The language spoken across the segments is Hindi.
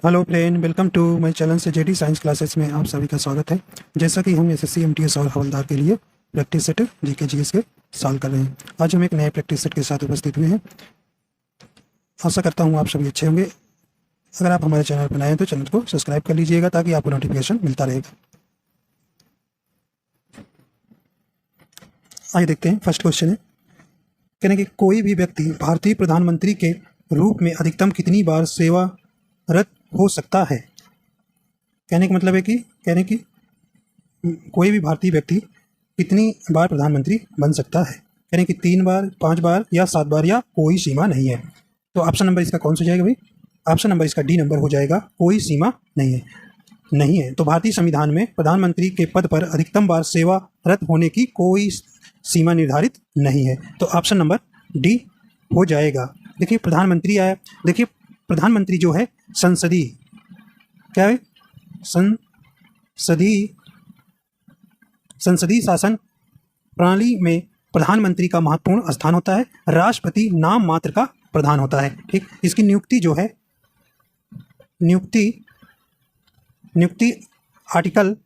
Hello friend, welcome to my channel से जेडी साइंस क्लासेस में आप सभी का स्वागत है। जैसा कि हम एसएससी एमटीएस और हवलदार के लिए प्रैक्टिस सेट जीके जीएस के सॉल्व कर रहे हैं। आज हम एक नए प्रैक्टिस सेट के साथ उपस्थित हुए हैं। आशा करता हूँ आप सभी अच्छे होंगे। अगर आप हमारे चैनल पर नए हैं तो चैनल को सब्सक्राइब कर लीजिएगा ताकि आपको नोटिफिकेशन मिलता रहेगा। आइए देखते हैं। फर्स्ट क्वेश्चन है, कहने कि कोई भी व्यक्ति भारतीय प्रधानमंत्री के रूप में अधिकतम कितनी बार सेवारत हो सकता है। कहने का मतलब है कि कोई भी भारतीय व्यक्ति कितनी बार प्रधानमंत्री बन सकता है। कहने कि 3 बार, 5 बार या 7 बार या कोई सीमा नहीं है। तो ऑप्शन नंबर इसका कौन सा हो जाएगा भाई? ऑप्शन नंबर इसका डी नंबर हो जाएगा, कोई सीमा नहीं है। तो भारतीय संविधान में प्रधानमंत्री के पद पर अधिकतम बार सेवारत होने की कोई सीमा निर्धारित नहीं है। तो ऑप्शन नंबर डी हो जाएगा। देखिए प्रधानमंत्री आया, देखिए प्रधानमंत्री जो है संसदीय, क्या है, संसदीय शासन प्रणाली में प्रधानमंत्री का महत्वपूर्ण स्थान होता है। राष्ट्रपति नाम मात्र का प्रधान होता है। ठीक, इसकी नियुक्ति जो है, नियुक्ति आर्टिकल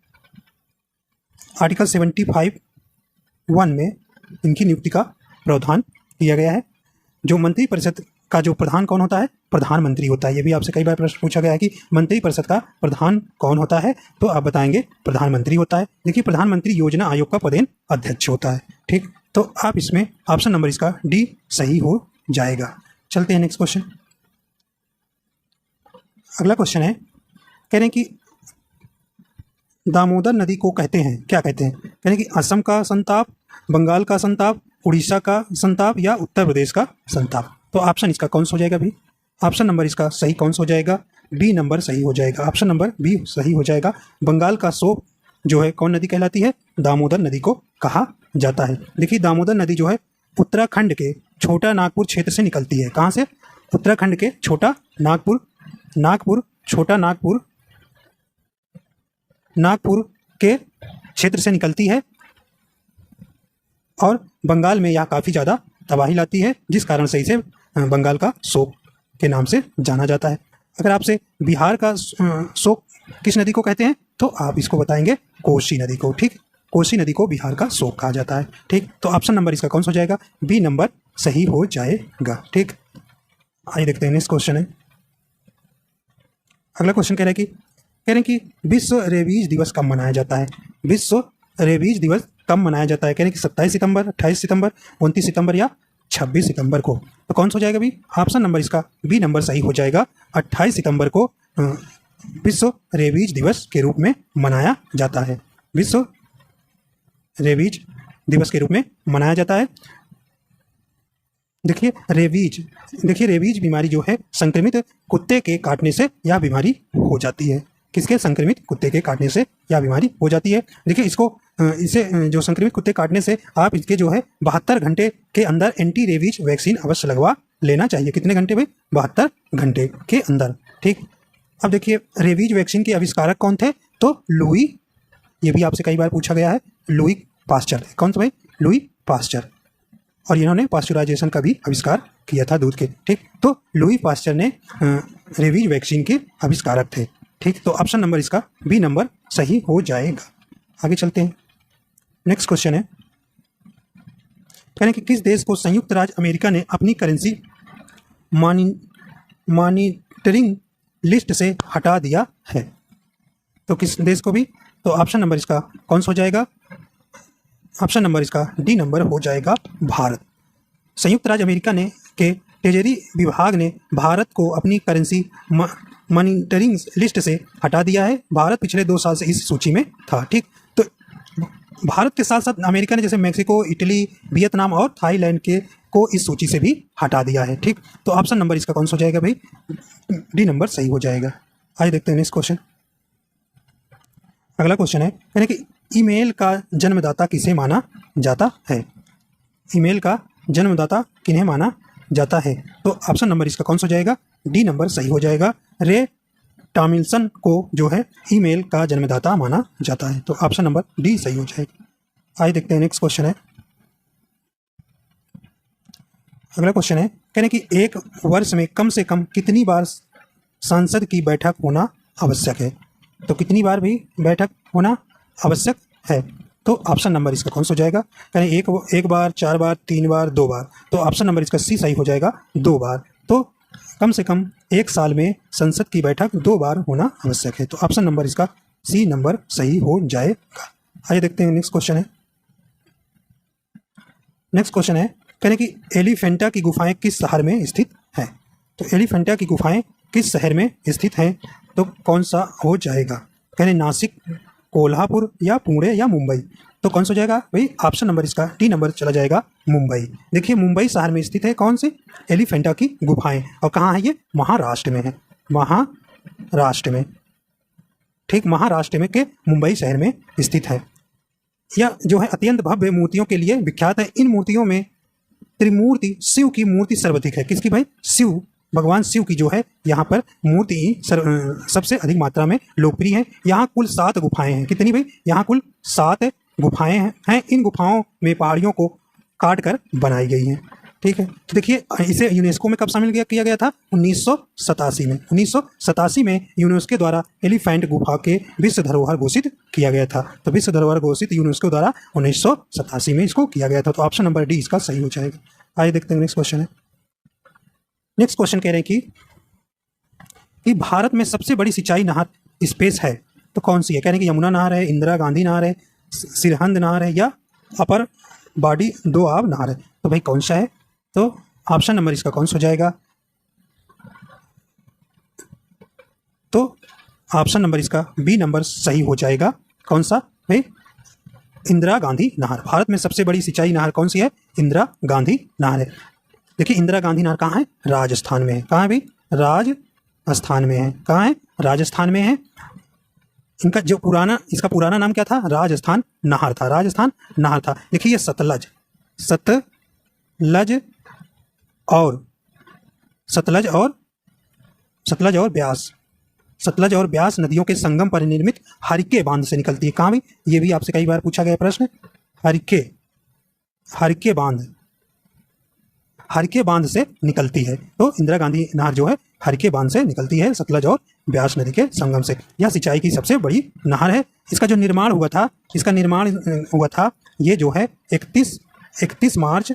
75(1) में इनकी नियुक्ति का प्रावधान किया गया है। जो मंत्रिपरिषद का जो प्रधान कौन होता है? प्रधानमंत्री होता है। ये भी आपसे कई बार प्रश्न पूछा गया है कि मंत्रिपरिषद का प्रधान कौन होता है, तो आप बताएंगे प्रधानमंत्री होता है। देखिए प्रधानमंत्री योजना आयोग का पदेन अध्यक्ष होता है। ठीक, तो आप इसमें ऑप्शन नंबर इसका डी सही हो जाएगा। चलते हैं नेक्स्ट क्वेश्चन। अगला क्वेश्चन है, कह रहे हैं कि दामोदर नदी को कहते हैं, क्या कहते हैं? कह रहे हैं कि असम का संताप, बंगाल का संताप, उड़ीसा का संताप या उत्तर प्रदेश का संताप। तो ऑप्शन इसका कौन सा हो जाएगा भाई? ऑप्शन नंबर इसका सही कौन सा हो जाएगा? बी नंबर सही हो जाएगा। ऑप्शन नंबर बी सही हो जाएगा। बंगाल का शोक जो है कौन नदी कहलाती है? दामोदर नदी को कहा जाता है। देखिए दामोदर नदी जो है उत्तराखंड के छोटा नागपुर क्षेत्र से निकलती है। कहाँ से? उत्तराखंड के छोटा नागपुर के क्षेत्र से निकलती है और बंगाल में यह काफ़ी ज़्यादा तबाही लाती है, जिस कारण से इसे बंगाल का शोक के नाम से जाना जाता है। अगर आपसे बिहार का शोक किस नदी को कहते हैं, तो आप इसको बताएंगे कोसी नदी को। ठीक, कोसी नदी को बिहार का शोक कहा जाता है। ठीक, तो ऑप्शन नंबर इसका कौन सा हो जाएगा? बी नंबर सही हो जाएगा। ठीक, आइए देखते हैं नेक्स्ट क्वेश्चन है। अगला क्वेश्चन कह रहे हैं कि विश्व रेबीज दिवस कब मनाया जाता है? विश्व रेबीज दिवस कब मनाया जाता है? कह रहे हैं कि 27 सितंबर, 28 सितंबर, 29 सितंबर या 26 सितंबर को। तो कौन सा हो जाएगा भी? ऑप्शन नंबर इसका बी नंबर सही हो जाएगा। 28 सितंबर को विश्व रेबीज दिवस के रूप में मनाया जाता है। विश्व रेबीज दिवस के रूप में मनाया जाता है। देखिए रेबीज बीमारी जो है संक्रमित कुत्ते के काटने से यह बीमारी हो जाती है। किसके? संक्रमित कुत्ते के काटने से यह बीमारी हो जाती है। देखिए इसे जो संक्रमित कुत्ते काटने से आप इसके जो है 72 घंटे के अंदर एंटी रेबीज वैक्सीन अवश्य लगवा लेना चाहिए। कितने घंटे में? 72 घंटे के अंदर। ठीक, अब देखिए रेबीज वैक्सीन के आविष्कारक कौन थे? तो लुई, ये भी आपसे कई बार पूछा गया है, लुई पास्चर। कौन सा भाई? Louis Pasteur. और इन्होंने पास्चुराइजेशन का भी आविष्कार किया था दूध के। ठीक, तो लुई पास्चर ने रेबीज वैक्सीन के आविष्कारक थे। ठीक, तो ऑप्शन नंबर इसका बी नंबर सही हो जाएगा। आगे चलते हैं। नेक्स्ट क्वेश्चन है, कहने कि किस देश को संयुक्त राज्य अमेरिका ने अपनी करेंसी मॉनिटरिंग लिस्ट से हटा दिया है? तो किस देश को भी? तो ऑप्शन नंबर इसका कौन सा हो जाएगा? ऑप्शन नंबर इसका डी नंबर हो जाएगा, भारत। संयुक्त राज्य अमेरिका ने के ट्रेजरी विभाग ने भारत को अपनी करेंसी मॉनिटरिंग लिस्ट से हटा दिया है। भारत पिछले 2 साल से इस सूची में था। ठीक, तो भारत के साथ साथ अमेरिका ने जैसे मैक्सिको, इटली, वियतनाम और थाईलैंड के को इस सूची से भी हटा दिया है। ठीक, तो ऑप्शन नंबर इसका कौन सा हो जाएगा भाई? डी नंबर सही हो जाएगा। आइए देखते हैं नेक्स्ट क्वेश्चन। अगला क्वेश्चन है, यानी कि ईमेल का जन्मदाता किसे माना जाता है? ईमेल का जन्मदाता किन्हें माना जाता है? तो ऑप्शन नंबर इसका कौन सा हो जाएगा? डी नंबर सही हो जाएगा। रे टॉमिल्सन को जो है ईमेल का जन्मदाता माना जाता है। तो ऑप्शन नंबर डी सही हो जाएगा। आइए देखते हैं नेक्स्ट क्वेश्चन है। अगला क्वेश्चन है, कह रहे हैं कि एक वर्ष में कम से कम कितनी बार संसद की बैठक होना आवश्यक है? तो कितनी बार भी बैठक होना आवश्यक है? तो ऑप्शन नंबर इसका कौन सा हो जाएगा? यानी एक बार, 4 बार, 3 बार, 2 बार। तो ऑप्शन नंबर इसका सी सही हो जाएगा, 2 बार। तो कम से कम 1 साल में संसद की बैठक 2 बार होना आवश्यक है। तो ऑप्शन नंबर इसका सी नंबर सही हो जाएगा। आइए देखते हैं नेक्स्ट क्वेश्चन है। नेक्स्ट क्वेश्चन है, कह रहे कि एलिफेंटा की गुफाएं किस शहर में स्थित हैं? तो एलिफेंटा की गुफाएं किस शहर में स्थित हैं? तो कौन सा हो जाएगा? कह रहे नासिक, कोल्हापुर या पुणे या मुंबई। तो कौन सा हो जाएगा भाई? ऑप्शन नंबर इसका डी नंबर चला जाएगा, मुंबई। देखिए मुंबई शहर में स्थित है कौन सी? एलिफेंटा की गुफाएं। और कहाँ है ये? महाराष्ट्र में है, महाराष्ट्र में। ठीक, महाराष्ट्र में के मुंबई शहर में स्थित है। यह जो है अत्यंत भव्य मूर्तियों के लिए विख्यात है। इन मूर्तियों में त्रिमूर्ति शिव की मूर्ति सर्वाधिक है। किसकी भाई? शिव, भगवान शिव की जो है यहाँ पर मूर्ति सबसे अधिक मात्रा में लोकप्रिय है। यहाँ कुल 7 गुफाएं हैं। कितनी भाई? यहाँ कुल 7 गुफाएं हैं। इन गुफाओं में पहाड़ियों को काट कर बनाई गई हैं। ठीक है, तो देखिए इसे यूनेस्को में कब शामिल किया गया था? 1987 में। 1987 में यूनेस्को द्वारा एलिफेंट गुफा के विश्व धरोहर घोषित किया गया था। तो विश्व धरोहर घोषित यूनेस्को द्वारा 1987 में इसको किया गया था। तो ऑप्शन नंबर डी इसका सही हो जाएगा। आइए देखते हैं नेक्स्ट क्वेश्चन है। नेक्स्ट क्वेश्चन कह रहे हैं कि भारत में सबसे बड़ी सिंचाई नहर स्पेस है तो कौन सी है? कह रहे हैं कि यमुना नहर है, इंदिरा गांधी नहर है, सिरहिंद नहर है या अपर बाडी दोआब नहर है। तो भाई कौन सा है? तो ऑप्शन नंबर इसका कौन सा हो जाएगा? तो ऑप्शन नंबर इसका बी नंबर सही हो जाएगा। कौन सा भाई? इंदिरा गांधी नहर। भारत में सबसे बड़ी सिंचाई नहर कौन सी है? इंदिरा गांधी नहर है। देखिए इंदिरा गांधी नहर कहाँ है? राजस्थान में है। कहाँ है भाई? राजस्थान में है। कहाँ है? राजस्थान में है। इनका जो इसका पुराना नाम क्या था? राजस्थान नहर था। राजस्थान नहर था। देखिए ये सतलज सतलज और ब्यास नदियों के संगम पर निर्मित हरिके बांध से निकलती है। कहाँ भी? ये भी आपसे कई बार पूछा गया प्रश्न। हरिके बांध से निकलती है। तो इंदिरा गांधी नहर जो है हरिके बांध से निकलती है, सतलज और ब्यास नदी के संगम से। यह सिंचाई की सबसे बड़ी नहर है। इसका जो निर्माण हुआ था ये जो है 31 मार्च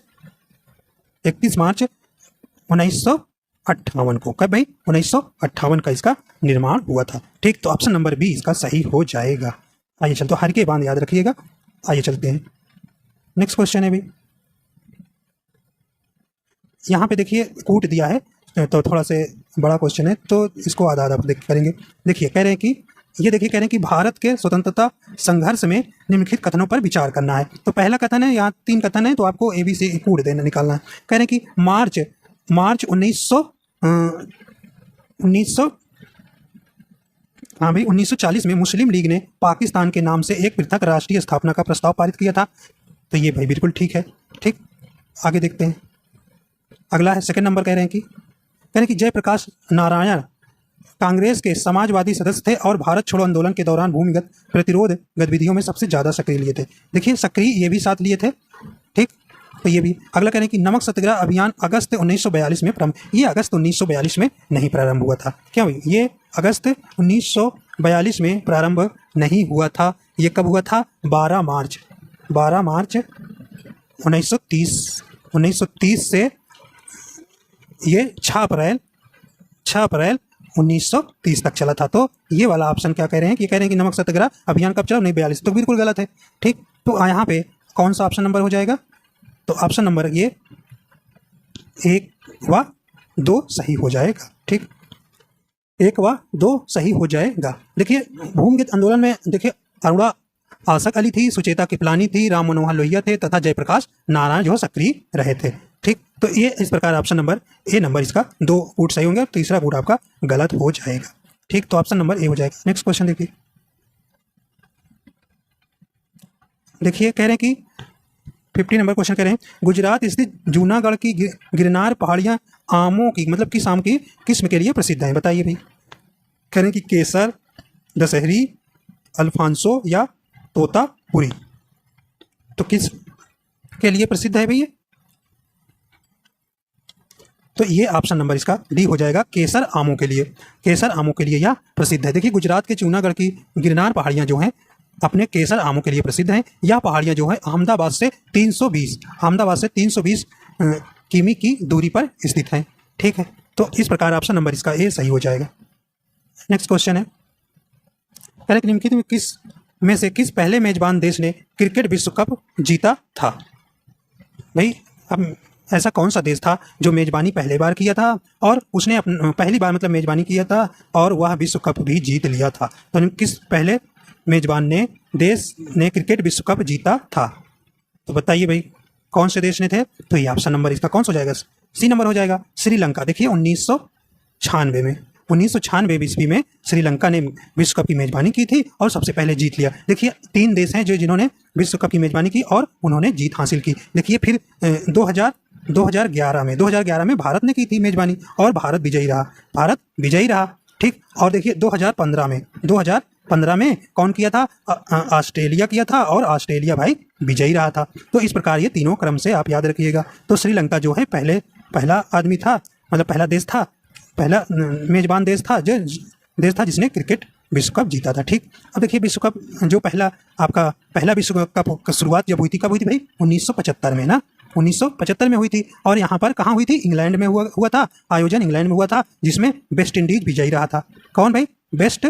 1958 को। कब भाई? 1958 का इसका निर्माण हुआ था। ठीक, तो ऑप्शन नंबर बी इसका सही हो जाएगा। आइए चलते, हरिके बांध याद रखिएगा। आइए चलते हैं नेक्स्ट क्वेश्चन है भी। यहाँ पे देखिए कूट दिया है तो थोड़ा से बड़ा क्वेश्चन है तो इसको आधा आधा करेंगे। देखिए कह रहे हैं कि भारत के स्वतंत्रता संघर्ष में निम्नलिखित कथनों पर विचार करना है। तो पहला कथन है, यहाँ 3 कथन है तो आपको ए बी सी कूट देना निकालना है। कह रहे हैं कि मार्च 1940 में मुस्लिम लीग ने पाकिस्तान के नाम से एक पृथक राष्ट्रीय स्थापना का प्रस्ताव पारित किया था। तो ये भाई बिल्कुल ठीक है। ठीक, आगे देखते हैं। अगला है सेकंड नंबर। कह रहे हैं कि जयप्रकाश नारायण कांग्रेस के समाजवादी सदस्य थे और भारत छोड़ो आंदोलन के दौरान भूमिगत प्रतिरोध गतिविधियों में सबसे ज़्यादा सक्रिय लिए थे। देखिए सक्रिय ये भी साथ लिए थे। ठीक, तो ये भी। अगला कह रहे हैं कि नमक सत्याग्रह अभियान अगस्त 1942 में ये अगस्त 1942 में नहीं प्रारंभ हुआ था। क्या भाई? ये अगस्त 1942 में प्रारंभ नहीं हुआ था। ये कब हुआ था? 12 मार्च 1930 से ये 6 अप्रैल 1930 तक चला था। तो ये वाला ऑप्शन क्या कह रहे हैं कि कि नमक सत्याग्रह अभियान कब चला? 1942। तो बिल्कुल गलत है। ठीक, तो यहाँ पे कौन सा ऑप्शन नंबर हो जाएगा? तो ऑप्शन नंबर ये 1 व 2 सही हो जाएगा। ठीक, 1 व 2 सही हो जाएगा। देखिए भूमिगत आंदोलन में देखिए अरुणा आसक अली थी, सुचेता कृपलानी थी, राम मनोहर लोहिया थे तथा जयप्रकाश नारायण जो सक्रिय रहे थे। ठीक, तो ये इस प्रकार ऑप्शन नंबर ए नंबर इसका 2 कूट सही होंगे और तीसरा कूट आपका गलत हो जाएगा। ठीक, तो ऑप्शन नंबर ए हो जाएगा। नेक्स्ट क्वेश्चन देखिए कह रहे हैं कि 50 नंबर क्वेश्चन कह रहे हैं गुजरात स्थित जूनागढ़ की गिरनार पहाड़ियाँ आमों की मतलब किस आम की किस्म के लिए प्रसिद्ध हैं? बताइए भाई। कह रहे हैं कि केसर, दशहरी, अल्फांसो या तोतापुरी। तो किस के लिए प्रसिद्ध है भैया? तो ये ऑप्शन नंबर इसका डी हो जाएगा, केसर आमों के लिए। केसर आमों के लिए यह प्रसिद्ध है। देखिए गुजरात के जूनागढ़ की गिरनार पहाड़ियाँ जो हैं अपने केसर आमों के लिए प्रसिद्ध हैं। यह पहाड़ियाँ जो है अहमदाबाद से 320 किमी की दूरी पर स्थित हैं। ठीक है, तो इस प्रकार ऑप्शन नंबर इसका ए सही हो जाएगा। नेक्स्ट क्वेश्चन है, कह रहे कि निम्नलिखित में किस में से किस पहले मेजबान देश ने क्रिकेट विश्व कप जीता था? भाई अब ऐसा कौन सा देश था जो मेजबानी पहले बार किया था और उसने पहली बार मतलब मेजबानी किया था और वह विश्व कप भी जीत लिया था? तो किस पहले मेजबान ने देश ने क्रिकेट विश्व कप जीता था? तो बताइए भाई कौन से देश ने थे? तो ये ऑप्शन नंबर इसका कौन सा हो जाएगा? सी नंबर हो जाएगा, श्रीलंका। देखिए 1996 ईस्वी में श्रीलंका ने विश्व कप की मेजबानी की थी और सबसे पहले जीत लिया। देखिए 3 देश हैं जिन्होंने विश्व कप की मेजबानी की और उन्होंने जीत हासिल की। देखिए फिर 2011 में भारत ने की थी मेजबानी और भारत विजयी रहा। ठीक, और देखिए 2015 में कौन किया था? ऑस्ट्रेलिया किया था और ऑस्ट्रेलिया भाई विजयी रहा था। तो इस प्रकार ये तीनों क्रम से आप याद रखिएगा। तो श्रीलंका जो है पहला आदमी था, मतलब पहला देश था, पहला मेजबान देश था जिसने क्रिकेट विश्व कप जीता था। ठीक, अब देखिए विश्व कप जो पहला विश्व कप का शुरुआत जब हुई थी, कब हुई थी भाई? 1975 में ना, 1975 में हुई थी। और यहाँ पर कहाँ हुई थी? इंग्लैंड में हुआ था, आयोजन इंग्लैंड में हुआ था, जिसमें वेस्ट इंडीज विजयी रहा था। कौन भाई? वेस्ट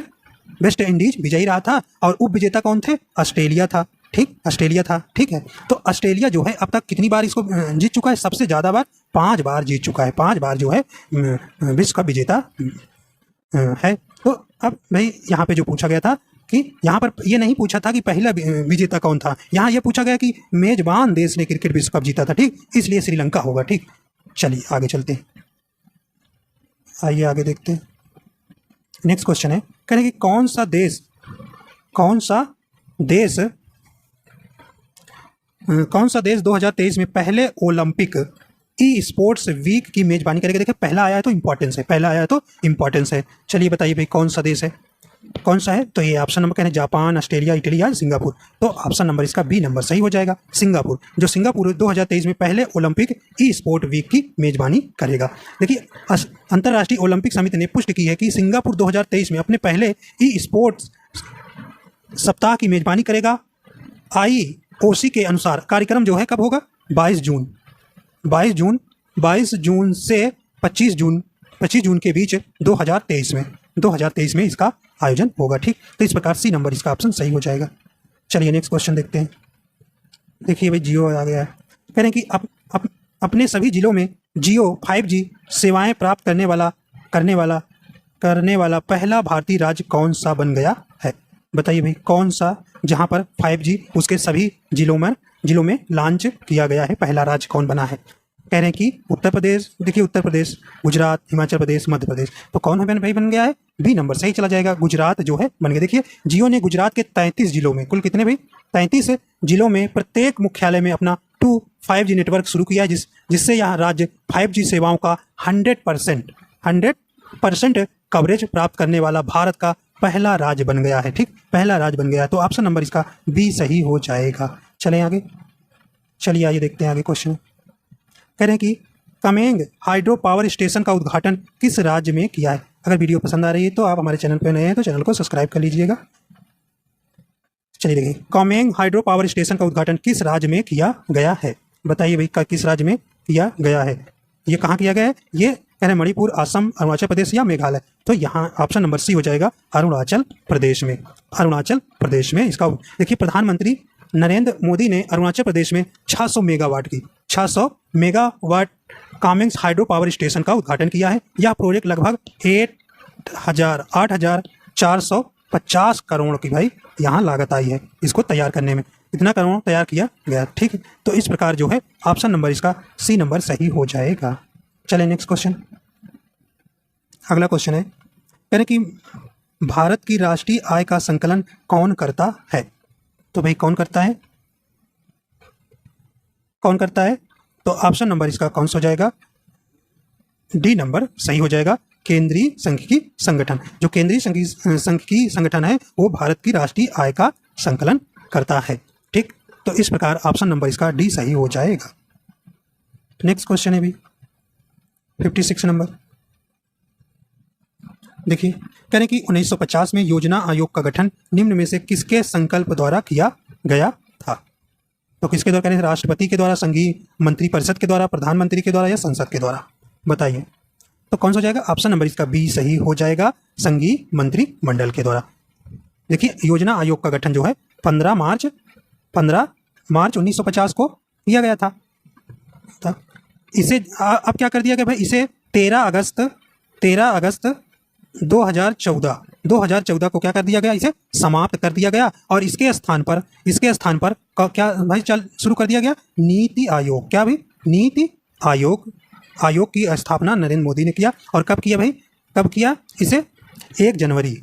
इंडीज विजयी रहा था और उप विजेता कौन थे? ऑस्ट्रेलिया था। ठीक, ऑस्ट्रेलिया था। ठीक है, तो ऑस्ट्रेलिया जो है अब तक कितनी बार इसको जीत चुका है? सबसे ज़्यादा बार 5 बार जीत चुका है। 5 बार जो है विश्व का विजेता है। तो अब भाई यहाँ पे जो पूछा गया था कि यहाँ पर ये नहीं पूछा था कि पहला विजेता कौन था, यहाँ ये पूछा गया कि मेजबान देश ने क्रिकेट विश्व कप जीता था। ठीक, इसलिए श्रीलंका होगा। ठीक, चलिए आगे चलते हैं, आइए आगे देखते हैं। नेक्स्ट क्वेश्चन है, कह रहे कि कौन सा देश 2023 में पहले ओलंपिक ई स्पोर्ट्स वीक की मेजबानी करेगा? देखिए पहला आया है तो इम्पोर्टेंस है। चलिए बताइए भाई कौन सा देश है, कौन सा है? तो ये ऑप्शन नंबर कह रहे हैं जापान, ऑस्ट्रेलिया, इटली या सिंगापुर। तो ऑप्शन नंबर इसका बी नंबर सही हो जाएगा, सिंगापुर। जो सिंगापुर 2023 में पहले ओलंपिक ई स्पोर्ट वीक की मेजबानी करेगा। देखिए अंतर्राष्ट्रीय ओलंपिक समिति ने पुष्टि की है कि सिंगापुर 2023 में अपने पहले ई स्पोर्ट्स सप्ताह की मेजबानी करेगा। IOC के अनुसार कार्यक्रम जो है कब होगा? 22 जून से 25 जून के बीच 2023 में इसका आयोजन होगा। ठीक, तो इस प्रकार सी नंबर इसका ऑप्शन सही हो जाएगा। चलिए नेक्स्ट क्वेश्चन देखते हैं। देखिए भाई जियो आ गया है, कह रहे हैं कि अपने सभी जिलों में जियो 5G सेवाएं प्राप्त करने वाला पहला भारतीय राज्य कौन सा बन गया है? बताइए भाई कौन सा, जहां पर 5G उसके सभी जिलों में लॉन्च किया गया है, पहला राज्य कौन बना है? कह रहे हैं कि उत्तर प्रदेश। देखिए उत्तर प्रदेश, गुजरात, हिमाचल प्रदेश, मध्य प्रदेश। तो कौन है भाई बन गया है? बी नंबर सही चला जाएगा, गुजरात जो है बन गया। देखिए जियो ने गुजरात के 33 जिलों में, कुल कितने भाई? 33 जिलों में प्रत्येक मुख्यालय में अपना 5G नेटवर्क शुरू किया है, जिससे यहाँ राज्य 5G सेवाओं का 100% कवरेज प्राप्त करने वाला भारत का पहला राज्य बन गया है। ठीक, पहला राज्य बन गया है। तो ऑप्शन नंबर इसका बी सही हो जाएगा। चलें आगे, चलिए आइए देखते हैं आगे क्वेश्चन। कह रहे हैं कि कमेंग हाइड्रो पावर स्टेशन का उद्घाटन किस राज्य में किया है? अगर वीडियो पसंद आ रही है तो आप हमारे चैनल पर नए हैं तो चैनल को सब्सक्राइब कर लीजिएगा। चलिए देखिए, कमेंग हाइड्रो पावर स्टेशन का उद्घाटन किस राज्य में किया गया है? बताइए भाई किस राज्य में किया गया है? ये कहाँ किया गया है? ये कह रहे मणिपुर, असम, अरुणाचल प्रदेश या मेघालय। तो यहाँ ऑप्शन नंबर सी हो जाएगा, अरुणाचल प्रदेश में। अरुणाचल प्रदेश में इसका देखिए प्रधानमंत्री नरेंद्र मोदी ने अरुणाचल प्रदेश में 600 मेगावाट कामेंग्स हाइड्रो पावर स्टेशन का उद्घाटन किया है। यह प्रोजेक्ट लगभग 8,450 करोड़ की भाई यहाँ लागत आई है इसको तैयार करने में। इतना करोड़ तैयार किया गया। ठीक है, तो इस प्रकार जो है ऑप्शन नंबर इसका सी नंबर सही हो जाएगा। चलें नेक्स्ट क्वेश्चन। अगला क्वेश्चन है, कह रहे कि भारत की राष्ट्रीय आय का संकलन कौन करता है? तो भाई कौन करता है? तो ऑप्शन नंबर इसका कौन सा हो जाएगा? डी नंबर सही हो जाएगा, केंद्रीय सांख्यिकी संगठन। जो केंद्रीय सांख्यिकी संगठन है वो भारत की राष्ट्रीय आय का संकलन करता है। ठीक, तो इस प्रकार ऑप्शन नंबर इसका डी सही हो जाएगा। नेक्स्ट क्वेश्चन है भी, 56 नंबर। देखिए कह रहे हैं कि 1950 में योजना आयोग का गठन निम्न में से किसके संकल्प द्वारा किया गया था? तो किसके द्वारा कह रहे हैं? राष्ट्रपति के द्वारा, संघीय मंत्रिपरिषद के द्वारा, प्रधानमंत्री के द्वारा या संसद के द्वारा? बताइए। तो कौन सा हो जाएगा? ऑप्शन नंबर इसका बी सही हो जाएगा, संघीय मंत्रिमंडल के द्वारा। देखिए योजना आयोग का गठन जो है 15 मार्च 1950 को किया गया था। इसे अब क्या कर दिया गया भाई? इसे 13 अगस्त 2014 को क्या कर दिया गया? इसे समाप्त कर दिया गया और इसके स्थान पर क्या भाई चल शुरू कर दिया गया? नीति आयोग। क्या भाई? नीति आयोग की स्थापना नरेंद्र मोदी ने किया। और कब किया भाई? कब किया इसे? 1 जनवरी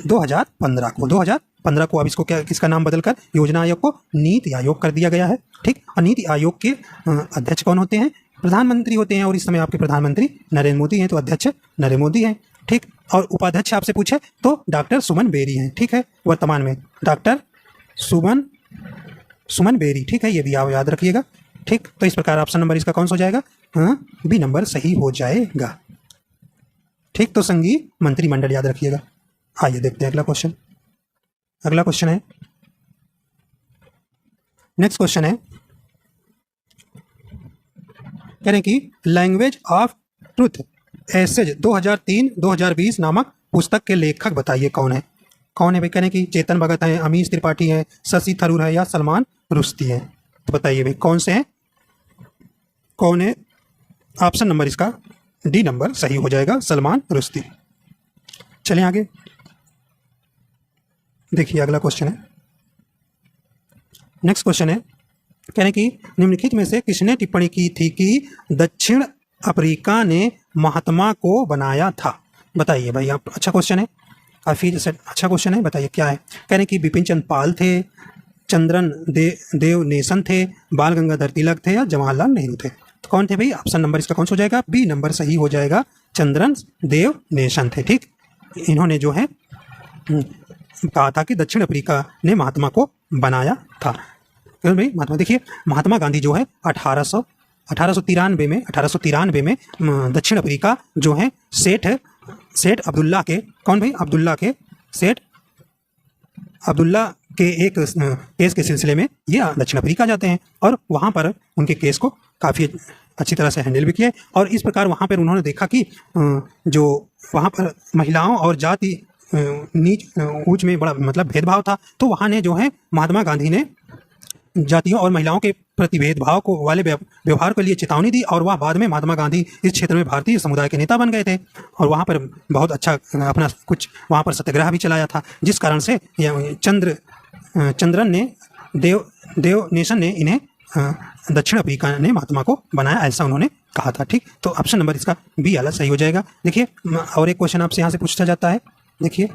2015 को। अब इसको क्या, किसका नाम बदलकर योजना आयोग को नीति आयोग कर दिया गया है। ठीक। और नीति आयोग के अध्यक्ष कौन होते हैं? प्रधानमंत्री होते हैं। और इस समय आपके प्रधानमंत्री नरेंद्र मोदी हैं, तो अध्यक्ष नरेंद्र मोदी हैं। ठीक। और उपाध्यक्ष आपसे पूछे तो डॉक्टर सुमन बेरी हैं। ठीक है, वर्तमान में डॉक्टर सुमन बेरी। ठीक है, ये भी आप याद रखिएगा। ठीक। तो इस प्रकार ऑप्शन नंबर इसका कौन सा हो जाएगा? हाँ, बी नंबर सही हो जाएगा। ठीक। तो संघीय मंत्रिमंडल याद रखिएगा। आइए देखते हैं अगला क्वेश्चन। अगला क्वेश्चन है, नेक्स्ट क्वेश्चन है, कह रहे हैं कि लैंग्वेज ऑफ ट्रुथ एसेज 2003-2020 नामक पुस्तक के लेखक बताइए कौन है? कौन है भाई? कह रहे हैं कि चेतन भगत है, अमीश त्रिपाठी है, शशि थरूर है या सलमान रुश्दी है? तो बताइए भाई कौन से हैं? कौन है? ऑप्शन नंबर इसका डी नंबर सही हो जाएगा, सलमान रुश्दी। चलिए आगे देखिए अगला क्वेश्चन है। नेक्स्ट क्वेश्चन है, कह रहे हैं कि निम्नलिखित में से किसने टिप्पणी की थी कि दक्षिण अफ्रीका ने महात्मा को बनाया था? बताइए भाई आप। अच्छा क्वेश्चन है, काफ़ी अच्छा क्वेश्चन है। बताइए क्या है? कह रहे हैं कि बिपिन चंद्र पाल थे, चंद्रन देव नेशन थे, बाल गंगाधर तिलक थे या जवाहरलाल नेहरू थे? तो कौन थे भाई? ऑप्शन नंबर इसका कौन सा हो जाएगा? बी नंबर सही हो जाएगा, चंद्रन देव नेशन थे। ठीक। इन्होंने जो है कहा था कि दक्षिण अफ्रीका ने महात्मा को बनाया था। भाई महात्मा, देखिए महात्मा गांधी जो है 1893 में दक्षिण अफ्रीका जो है सेठ अब्दुल्ला के, कौन भाई? सेठ अब्दुल्ला के एक केस के सिलसिले में ये दक्षिण अफ्रीका जाते हैं और वहाँ पर उनके केस को काफ़ी अच्छी तरह से हैंडल भी किया। और इस प्रकार वहाँ पर उन्होंने देखा कि जो वहाँ पर महिलाओं और जाति नीच ऊंच में बड़ा मतलब भेदभाव था। तो वहाँ ने जो है महात्मा गांधी ने जातियों और महिलाओं के प्रति भेदभाव को वाले व्यवहार के लिए चेतावनी दी और वह बाद में महात्मा गांधी इस क्षेत्र में भारतीय समुदाय के नेता बन गए थे और वहाँ पर बहुत अच्छा अपना कुछ वहाँ पर सत्याग्रह भी चलाया था, जिस कारण से चंद्रन ने देव नेशन ने इन्हें दक्षिण अफ्रीका ने महात्मा को बनाया, ऐसा उन्होंने कहा था। ठीक। तो ऑप्शन नंबर इसका बी वाला सही हो जाएगा। देखिए और एक क्वेश्चन आपसे यहाँ से पूछा जाता है। देखिए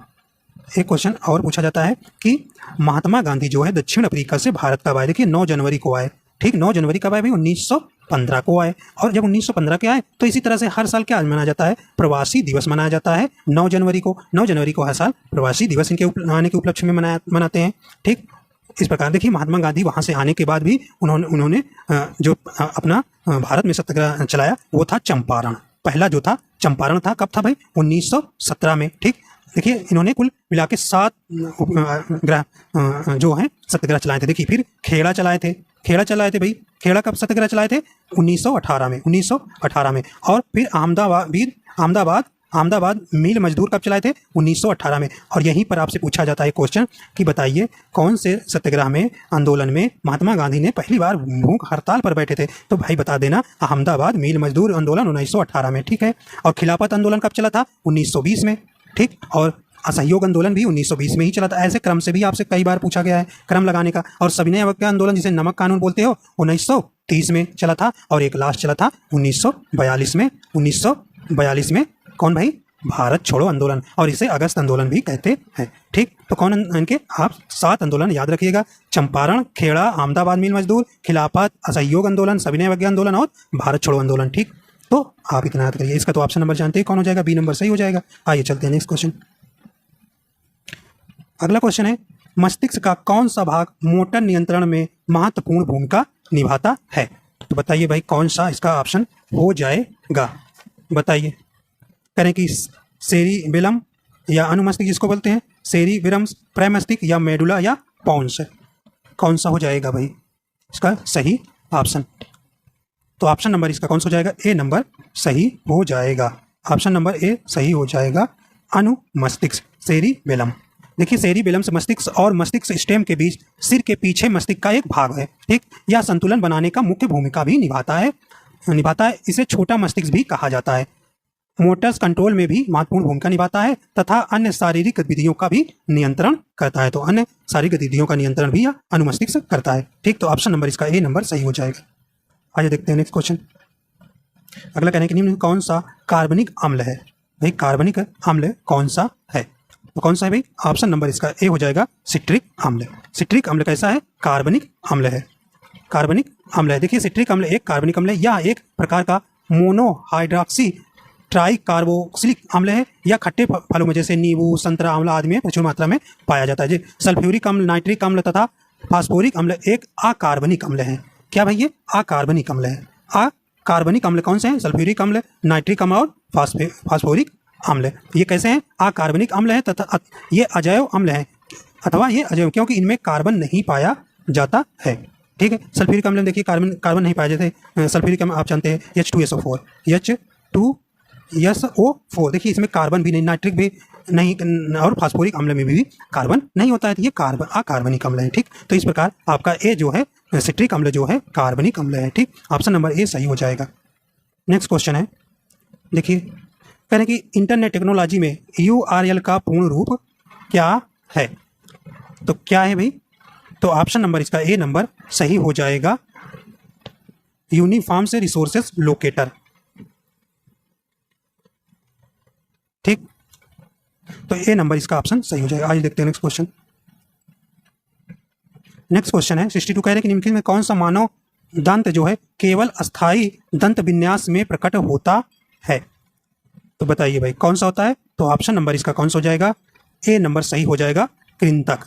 एक क्वेश्चन और पूछा जाता है कि महात्मा गांधी जो है दक्षिण अफ्रीका से भारत कब आए? देखिए 9 जनवरी को आए। ठीक। 9 जनवरी कब आए भाई? 1915 को आए। और जब 1915 के आए तो इसी तरह से हर साल क्या मनाया जाता है? प्रवासी दिवस मनाया जाता है 9 जनवरी को। 9 जनवरी को हर साल प्रवासी दिवस इनके आने के उपलक्ष्य में मनाते हैं। ठीक। इस प्रकार देखिए महात्मा गांधी वहाँ से आने के बाद भी उन्होंने जो अपना भारत में सत्याग्रह चलाया वो था चंपारण। पहला जो था चंपारण था। कब था भाई? 1917 में। ठीक। देखिए इन्होंने कुल मिला के 7 जो हैं सत्याग्रह चलाए थे। देखिए फिर खेड़ा चलाए थे भाई। खेड़ा कब सत्याग्रह चलाए थे? 1918 में। और फिर अहमदाबाद मिल मजदूर कब चलाए थे? 1918 में। और यहीं पर आपसे पूछा जाता है क्वेश्चन कि बताइए कौन से सत्याग्रह में आंदोलन में महात्मा गांधी ने पहली बार भूख हड़ताल पर बैठे थे? तो भाई बता देना, अहमदाबाद मिल मजदूर आंदोलन 1918 में। ठीक है। और खिलाफत आंदोलन कब चला था? 1920 में। ठीक। और असहयोग आंदोलन भी 1920 में ही चला था। ऐसे क्रम से भी आपसे कई बार पूछा गया है क्रम लगाने का। और सविनय अवज्ञा आंदोलन जिसे नमक कानून बोलते हो 1930 में चला था। और एक लास्ट चला था 1942 में। 1942 में कौन भाई? भारत छोड़ो आंदोलन, और इसे अगस्त आंदोलन भी कहते हैं। ठीक। तो कौन इनके आप 7 आंदोलन याद रखिएगा? चंपारण, खेड़ा, अहमदाबाद मिल मजदूर, खिलाफत, असहयोग आंदोलन, सविनय अवज्ञा आंदोलन और भारत छोड़ो आंदोलन। ठीक। तो आप इतना याद करिए। इसका तो ऑप्शन नंबर जानते हैं कौन हो जाएगा? बी नंबर सही हो जाएगा। आइए चलते हैं नेक्स्ट क्वेश्चन। अगला क्वेश्चन है, मस्तिष्क का कौन सा भाग मोटर नियंत्रण में महत्वपूर्ण भूमिका निभाता है? तो बताइए भाई कौन सा इसका ऑप्शन हो जाएगा, बताइए। कह रहे हैं कि सेरिबेलम या अनुमस्तिष्क जिसको बोलते हैं, सेरिबेलम, प्राइमस्तिष्क या मेडुला या पॉन्स, कौन सा हो जाएगा भाई इसका सही ऑप्शन? तो ऑप्शन नंबर इसका कौन सा हो जाएगा? ए नंबर सही हो जाएगा। ऑप्शन नंबर ए सही हो जाएगा, अनुमस्तिष्क, सेरिबेलम। देखिए सेरिबेलम से मस्तिष्क और मस्तिष्क स्टेम के बीच सिर के पीछे मस्तिष्क का एक भाग है, ठीक। यह संतुलन बनाने का मुख्य भूमिका भी निभाता है। इसे छोटा मस्तिष्क भी कहा जाता है। मोटर्स कंट्रोल में भी महत्वपूर्ण भूमिका निभाता है तथा अन्य शारीरिक गतिविधियों का भी नियंत्रण करता है। तो अन्य शारीरिक गतिविधियों का नियंत्रण भी यह अनुमस्तिष्क करता है, ठीक। तो ऑप्शन नंबर इसका ए नंबर सही हो जाएगा। आइए देखते हैं नेक्स्ट क्वेश्चन। अगला कहने के निम्न में कौन सा कार्बनिक अम्ल है? भाई कार्बनिक अम्ल कौन सा है? तो कौन सा है भाई? ऑप्शन नंबर इसका ए हो जाएगा, सिट्रिक अम्ल। सिट्रिक अम्ल कैसा है? कार्बनिक अम्ल है, कार्बनिक अम्ल है। देखिए सिट्रिक अम्ल एक कार्बनिक अम्ल है। यह एक प्रकार का मोनोहाइड्रॉक्सी ट्राई कार्बोक्सिलिक अम्ल है। यह खट्टे फलों में जैसे नींबू, संतरा, आंवला आदि में प्रचुर मात्रा में पाया जाता है। सल्फ्यूरिक अम्ल, नाइट्रिक अम्ल तथा फास्फोरिक अम्ल एक अकार्बनिक अम्ल है। क्या भाई? ये अकार्बनिक अम्ल है। अकार्बनिक अम्ल कौन से हैं? सल्फ्यूरिक अम्ल, नाइट्रिक अम्ल और फास्फोरिक अम्ल। ये कैसे हैं? अकार्बनिक अम्ल है तथा ये अजैव अम्ल है, अथवा ये अजैव क्योंकि इनमें कार्बन नहीं पाया जाता है, ठीक है। सल्फ्यूरिक अम्ल में देखिए कार्बन नहीं पाया जाते। सल्फ्यूरिक अम्ल आप जानते हैं H2SO4, H2SO4। देखिए इसमें कार्बन भी नहीं, नाइट्रिक भी नहीं और फास्फोरिक अम्ल में भी कार्बन नहीं होता है। तो ये कार्बन अकार्बनिक अम्ल है, ठीक। तो इस प्रकार आपका ए जो है सिट्रिक अम्ल जो है कार्बनिक अम्ल है, ठीक। ऑप्शन नंबर ए सही हो जाएगा। नेक्स्ट क्वेश्चन है, देखिए कह रहे हैं कि इंटरनेट टेक्नोलॉजी में URL का पूर्ण रूप क्या है? तो क्या है भाई? तो ऑप्शन नंबर इसका ए नंबर सही हो जाएगा, यूनिफॉर्म से रिसोर्सेस लोकेटर, ठीक। तो ए नंबर इसका ऑप्शन सही हो जाएगा। आज देखते हैं नेक्स्ट क्वेश्चन। नेक्स्ट क्वेश्चन है 62। कह रहे हैं कि निम्नलिखित में कौन सा मानव दंत जो है केवल अस्थाई दंत विन्यास में प्रकट होता है? तो बताइए भाई कौन सा होता है? तो ऑप्शन नंबर इसका कौन सा हो जाएगा? ए नंबर सही हो जाएगा, कृंतक,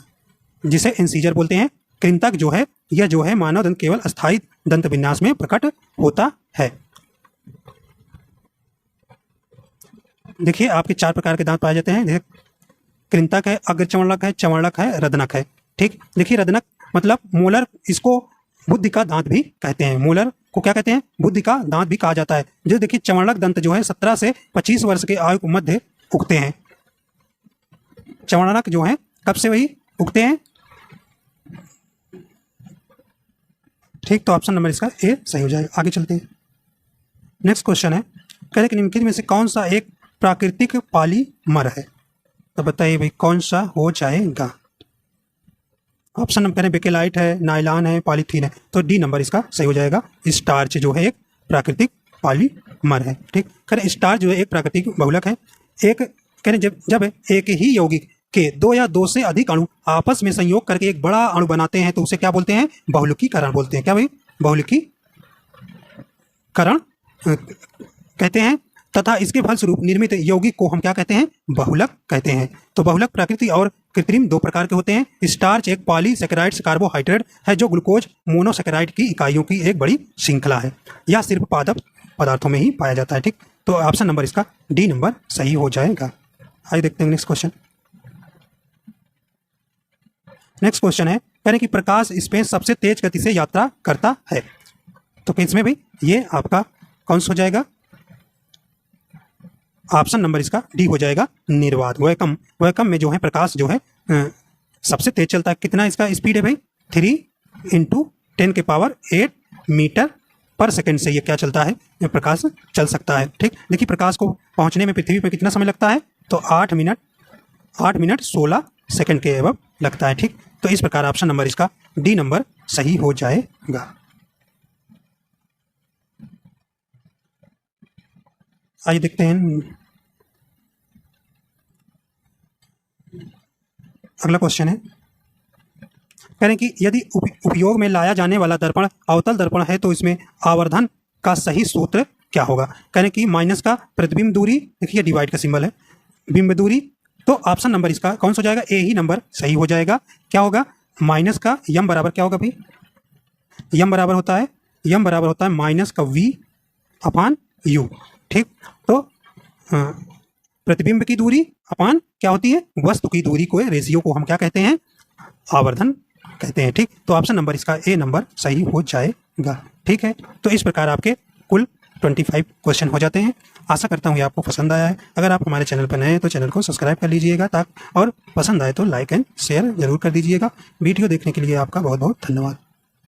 जिसे इंसीजर बोलते हैं। कृंतक जो है यह जो है मानव दंत केवल अस्थाई दंत विन्यास में प्रकट होता है। देखिए आपके 4 प्रकार के दांत पाए जाते हैं। देखिए कृंतक है, अग्रचर्वणक है, चर्वणक है, रदनक है, ठीक। देखिए रदनक मतलब मोलर, इसको बुद्धि का दांत भी कहते हैं। मोलर को क्या कहते हैं? बुद्धि का दांत भी कहा जाता है। जो देखिए चर्वणक दंत जो है 17 से 25 वर्ष के आयु के मध्य उगते हैं। चर्वणक जो है कब से वही उगते हैं, ठीक। तो ऑप्शन नंबर इसका ए सही हो जाएगा। आगे चलते हैं। नेक्स्ट क्वेश्चन है, कह रहे कि निम्नलिखित में से कौन सा एक प्राकृतिक पॉलीमर है? तो बताइए भाई कौन सा हो जाएगा? ऑप्शन नंबर कह रहे बेकेलाइट है, नायलॉन है, पॉलीथीन है। तो डी नंबर इसका सही हो जाएगा, स्टार्च जो है एक प्राकृतिक पॉलीमर है, ठीक। कह रहे स्टार्च जो है एक प्राकृतिक बहुलक है। एक कह रहे जब एक ही यौगिक के 2 या 2 से अधिक अणु आपस में संयोग करके एक बड़ा अणु बनाते हैं तो उसे क्या बोलते हैं? बहुलकीकरण बोलते हैं। क्या भाई? बहुलकीकरण कहते हैं। तथा इसके फलस्वरूप निर्मित यौगिक को हम क्या कहते हैं? बहुलक कहते हैं। तो बहुलक प्राकृतिक और कृत्रिम 2 प्रकार के होते हैं। स्टार्च एक पॉलीसैकेराइड्स कार्बोहाइड्रेट है जो ग्लूकोज मोनोसैकेराइड की इकाइयों की एक बड़ी श्रृंखला है। यह सिर्फ पादप पदार्थों में ही पाया जाता है, ठीक। तो ऑप्शन नंबर इसका डी नंबर सही हो जाएगा। आइए देखते हैं नेक्स्ट क्वेश्चन। नेक्स्ट क्वेश्चन है, कह रहे कि प्रकाश स्पेस सबसे तेज गति से यात्रा करता है। तो इसमें भी ये आपका कौन सा हो जाएगा? ऑप्शन नंबर इसका डी हो जाएगा, निर्वात, वैकम। वैकम में जो है प्रकाश जो है सबसे तेज चलता है। कितना इसका स्पीड है भाई? 3 × 10⁸ मीटर पर सेकंड से ये क्या चलता है? ये प्रकाश चल सकता है, ठीक। देखिए प्रकाश को पहुंचने में पृथ्वी पर कितना समय लगता है? तो 8 मिनट 16 सेकंड के एवं लगता है, ठीक। तो इस प्रकार ऑप्शन नंबर इसका डी नंबर सही हो जाएगा। आइए देखते हैं अगला क्वेश्चन है, कह रहे हैं कि यदि उपयोग में लाया जाने वाला दर्पण अवतल दर्पण है तो इसमें आवर्धन का सही सूत्र क्या होगा? कह रहे हैं कि माइनस का प्रतिबिंब दूरी, देखिए डिवाइड का सिंबल है, बिंब दूरी। तो ऑप्शन नंबर इसका कौन सा हो जाएगा? ए ही नंबर सही हो जाएगा। क्या होगा? माइनस का यम बराबर क्या होगा भाई? यम बराबर होता है यम बराबर होता है माइनस का वी अपान यू। ठीक, तो प्रतिबिंब की दूरी अपान क्या होती है, वस्तु की दूरी को, रेशियो को हम क्या कहते हैं, आवर्धन कहते हैं। ठीक, तो ऑप्शन नंबर इसका ए नंबर सही हो जाएगा। ठीक है, तो इस प्रकार आपके कुल 25 क्वेश्चन हो जाते हैं। आशा करता हूँ ये आपको पसंद आया है। अगर आप हमारे चैनल पर नए हैं तो चैनल को सब्सक्राइब कर लीजिएगा, और पसंद आए तो लाइक एंड शेयर जरूर कर दीजिएगा। वीडियो देखने के लिए आपका बहुत बहुत धन्यवाद।